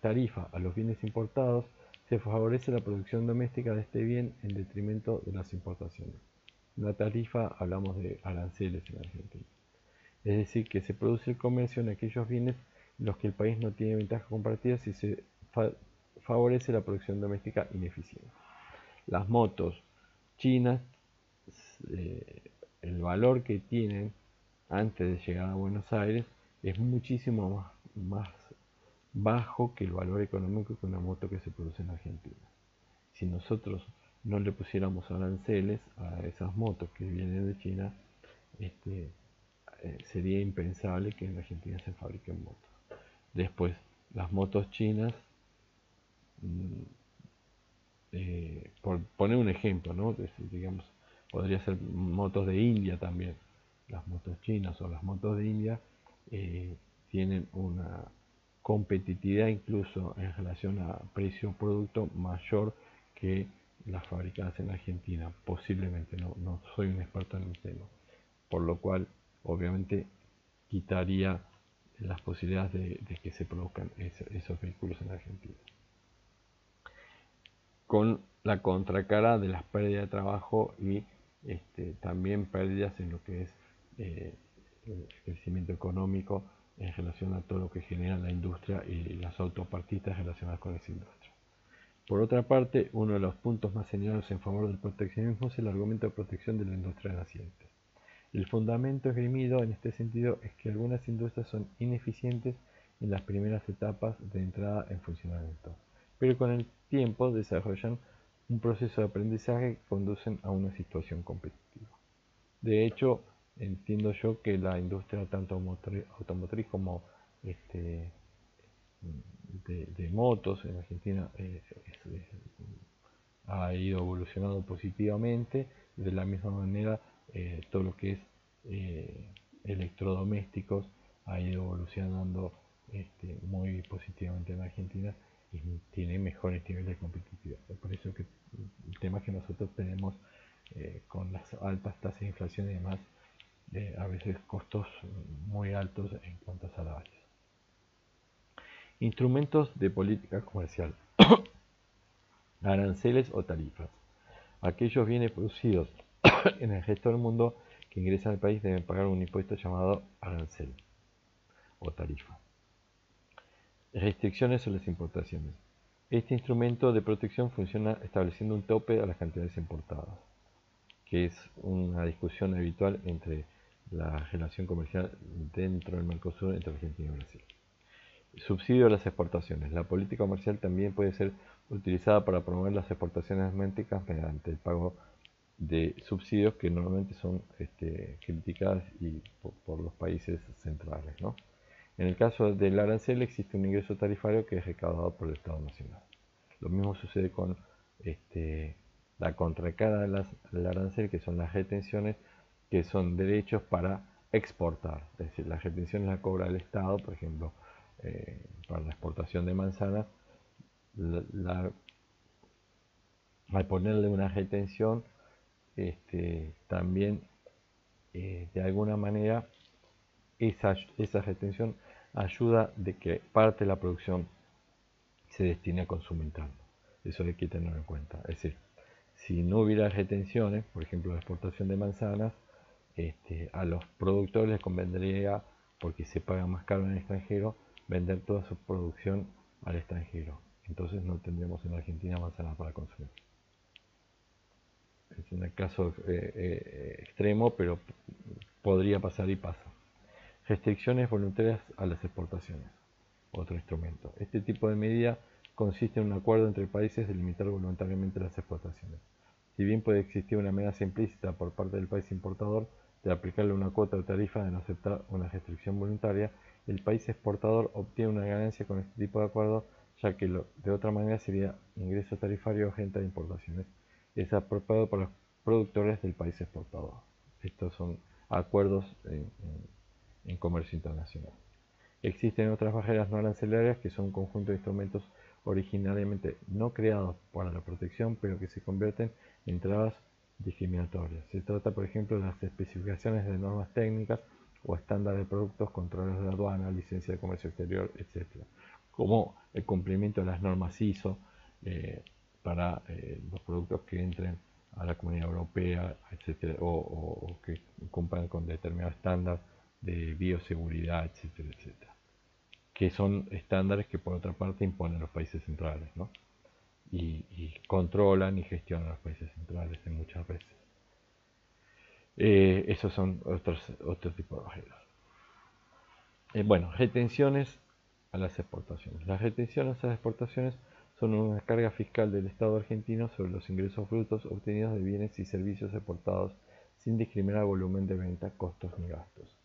Speaker 1: tarifa a los bienes importados, se favorece la producción doméstica de este bien en detrimento de las importaciones. Una tarifa, hablamos de aranceles en Argentina. Es decir, que se produce el comercio en aquellos bienes en los que el país no tiene ventajas comparativas y se favorece la producción doméstica ineficiente. Las motos chinas, el valor que tienen antes de llegar a Buenos Aires es muchísimo más bajo que el valor económico que una moto que se produce en Argentina. Si nosotros no le pusiéramos aranceles a esas motos que vienen de China, sería impensable que en Argentina se fabriquen motos. Después, las motos chinas, por poner un ejemplo, ¿no? Digamos, podría ser motos de India también. Las motos chinas o las motos de India tienen una competitividad incluso en relación a precio-producto mayor que las fabricadas en Argentina. Posiblemente, no soy un experto en el tema. Por lo cual, obviamente, quitaría las posibilidades de que se produzcan esos vehículos en Argentina. Con la contracara de las pérdidas de trabajo y también pérdidas en lo que es el crecimiento económico en relación a todo lo que genera la industria y las autopartistas relacionadas con esa industria. Por otra parte, uno de los puntos más señalados en favor del proteccionismo es el argumento de protección de la industria naciente. El fundamento esgrimido en este sentido es que algunas industrias son ineficientes en las primeras etapas de entrada en funcionamiento, pero con el tiempo desarrollan un proceso de aprendizaje que conducen a una situación competitiva. De hecho, entiendo yo que la industria tanto automotriz como de motos en Argentina ha ido evolucionando positivamente. De la misma manera, todo lo que es electrodomésticos ha ido evolucionando muy positivamente en Argentina y tiene mejores niveles de competitividad. Por eso que el tema que nosotros tenemos con las altas tasas de inflación y demás, a veces costos muy altos en cuanto a salarios. Instrumentos de política comercial. Aranceles o tarifas. Aquellos bienes producidos en el resto del mundo que ingresan al país deben pagar un impuesto llamado arancel o tarifa. Restricciones a las importaciones. Este instrumento de protección funciona estableciendo un tope a las cantidades importadas, que es una discusión habitual entre la relación comercial dentro del Mercosur entre Argentina y Brasil. Subsidio a las exportaciones. La política comercial también puede ser utilizada para promover las exportaciones domésticas mediante el pago de subsidios que normalmente son criticadas por los países centrales, ¿no? En el caso del arancel existe un ingreso tarifario que es recaudado por el Estado Nacional. Lo mismo sucede con la contracara del arancel, que son las retenciones, que son derechos para exportar. Es decir, las retenciones las cobra el Estado, por ejemplo, para la exportación de manzanas. Al ponerle una retención, también de alguna manera esa retención ayuda de que parte de la producción se destine a consumo interno. Eso hay que tenerlo en cuenta. Es decir, si no hubiera retenciones, por ejemplo la exportación de manzanas, a los productores les convendría, porque se paga más caro en el extranjero, vender toda su producción al extranjero. Entonces no tendremos en Argentina manzanas para consumir. Es un caso extremo, pero podría pasar y pasa. Restricciones voluntarias a las exportaciones. Otro instrumento. Este tipo de medida consiste en un acuerdo entre países de limitar voluntariamente las exportaciones. Si bien puede existir una amenaza implícita por parte del país importador de aplicarle una cuota o tarifa de no aceptar una restricción voluntaria, el país exportador obtiene una ganancia con este tipo de acuerdo, ya que de otra manera sería ingreso tarifario o renta de importaciones. Es apropiado para los productores del país exportador. Estos son acuerdos en comercio internacional. Existen otras barreras no arancelarias que son un conjunto de instrumentos originariamente no creados para la protección, pero que se convierten en trabas discriminatorias. Se trata, por ejemplo, de las especificaciones de normas técnicas o estándar de productos, controles de aduana, licencia de comercio exterior, etc. Como el cumplimiento de las normas ISO para los productos que entren a la Comunidad Europea, etcétera, o que cumplan con determinado estándar de bioseguridad, etcétera, etcétera, que son estándares que por otra parte imponen los países centrales, ¿no? Y controlan y gestionan los países centrales en muchas veces. Esos son otro tipo de barreras. Bueno, retenciones a las exportaciones. Las retenciones a las exportaciones son una carga fiscal del Estado argentino sobre los ingresos brutos obtenidos de bienes y servicios exportados sin discriminar volumen de venta, costos ni gastos.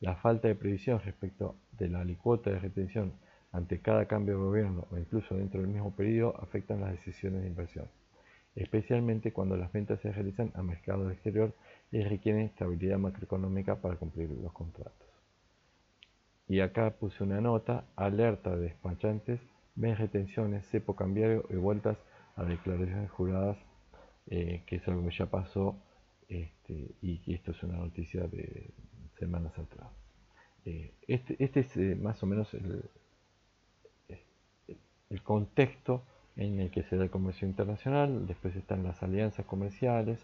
Speaker 1: La falta de previsión respecto de la alícuota de retención ante cada cambio de gobierno o incluso dentro del mismo periodo afectan las decisiones de inversión, especialmente cuando las ventas se realizan a mercado exterior y requieren estabilidad macroeconómica para cumplir los contratos. Y acá puse una nota: alerta de despachantes, ven retenciones, cepo cambiario y vueltas a declaraciones juradas, que es algo que ya pasó, y esto es una noticia de semanas atrás. Este es más o menos el contexto en el que se da el comercio internacional. Después están las alianzas comerciales,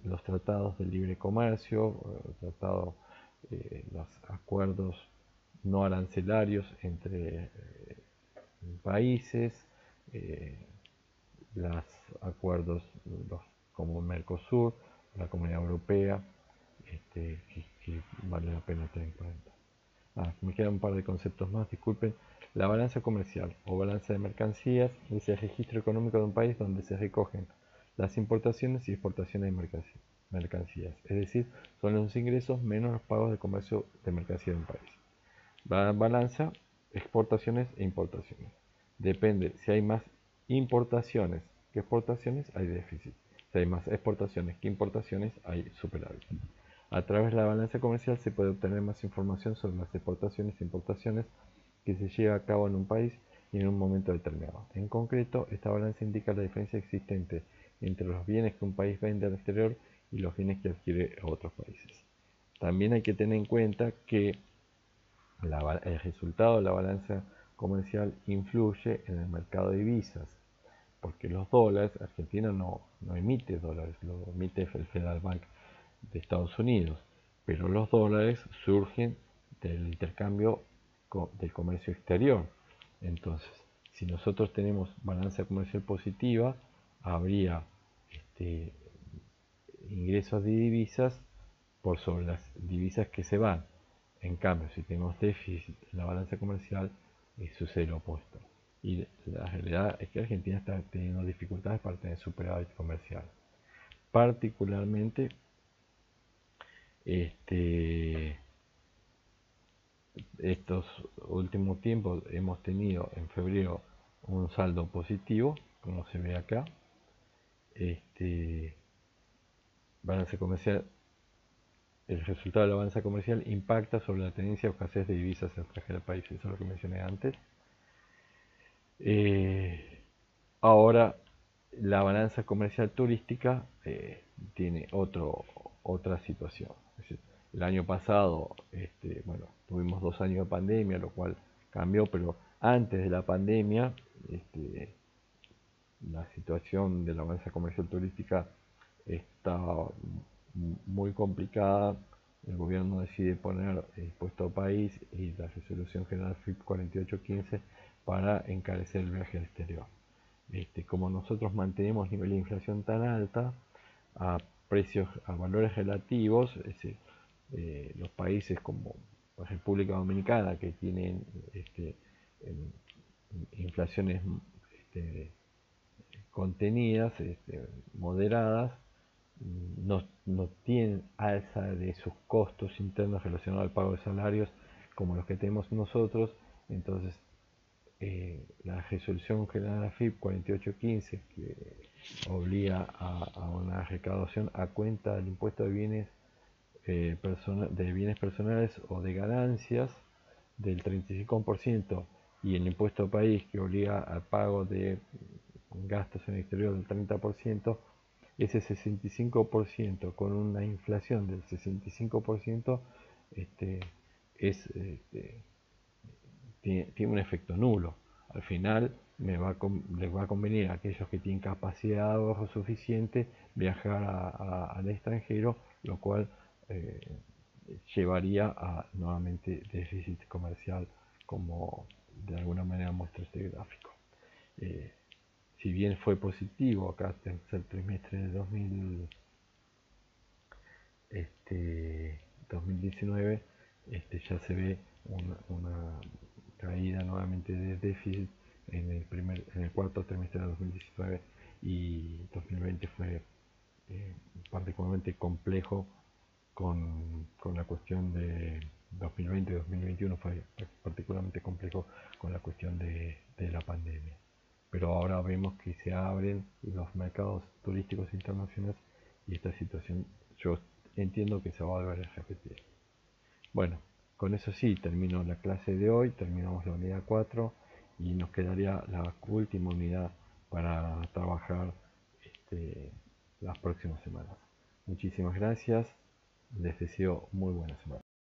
Speaker 1: los tratados de libre comercio, los acuerdos no arancelarios entre países, los acuerdos como Mercosur, la Comunidad Europea, que vale la pena tener en cuenta. Me quedan un par de conceptos más, disculpen. La balanza comercial o balanza de mercancías es el registro económico de un país donde se recogen las importaciones y exportaciones de mercancías, es decir, son los ingresos menos los pagos de comercio de mercancías de un país. Balanza, exportaciones e importaciones. Depende, si hay más importaciones que exportaciones, hay déficit. Si hay más exportaciones que importaciones, hay superávit. A través de la balanza comercial se puede obtener más información sobre las exportaciones e importaciones que se lleva a cabo en un país y en un momento determinado. En concreto, esta balanza indica la diferencia existente entre los bienes que un país vende al exterior y los bienes que adquiere a otros países. También hay que tener en cuenta que el resultado de la balanza comercial influye en el mercado de divisas, porque los dólares, Argentina no emite dólares, lo emite el Federal Bank de Estados Unidos, pero los dólares surgen del intercambio del comercio exterior. Entonces, si nosotros tenemos balanza comercial positiva, habría ingresos de divisas por sobre las divisas que se van. En cambio, si tenemos déficit en la balanza comercial, sucede lo opuesto. Y la realidad es que Argentina está teniendo dificultades para tener superávit comercial. Particularmente, estos últimos tiempos hemos tenido en febrero un saldo positivo, como se ve acá. Balance comercial, el resultado de la balanza comercial impacta sobre la tenencia o escasez de divisas extranjeras del país, eso es lo que mencioné antes. Ahora, la balanza comercial turística tiene otra situación. Es decir, el año pasado, tuvimos 2 años de pandemia, lo cual cambió, pero antes de la pandemia, la situación de la balanza comercial turística estaba muy complicada. El gobierno decide poner impuesto país y la resolución general FIP 4815 para encarecer el viaje al exterior. Como nosotros mantenemos nivel de inflación tan alta, a valores relativos, es decir, los países como República Dominicana, que tienen inflaciones contenidas, moderadas, no tienen alza de sus costos internos relacionados al pago de salarios como los que tenemos nosotros. Entonces, la resolución general AFIP 4815, que obliga a una recaudación a cuenta del impuesto de bienes personales o de ganancias del 35%, y el impuesto país, que obliga al pago de gastos en el exterior del 30%, ese 65%, con una inflación del 65%, este, es, tiene un efecto nulo. Al final les va a convenir a aquellos que tienen capacidad de ahorro suficiente viajar al extranjero, lo cual eh, llevaría a nuevamente déficit comercial, como de alguna manera muestra este gráfico. Si bien fue positivo acá tercer trimestre de 2019, ya se ve una caída nuevamente de déficit en el cuarto trimestre de 2019, y 2020 fue particularmente complejo con la cuestión de 2020 y 2021 fue particularmente complejo con la cuestión de la pandemia. Pero ahora vemos que se abren los mercados turísticos internacionales y esta situación yo entiendo que se va a volver a repetir. Bueno, con eso sí, termino la clase de hoy, terminamos la unidad 4 y nos quedaría la última unidad para trabajar las próximas semanas. Muchísimas gracias, les deseo muy buena semana.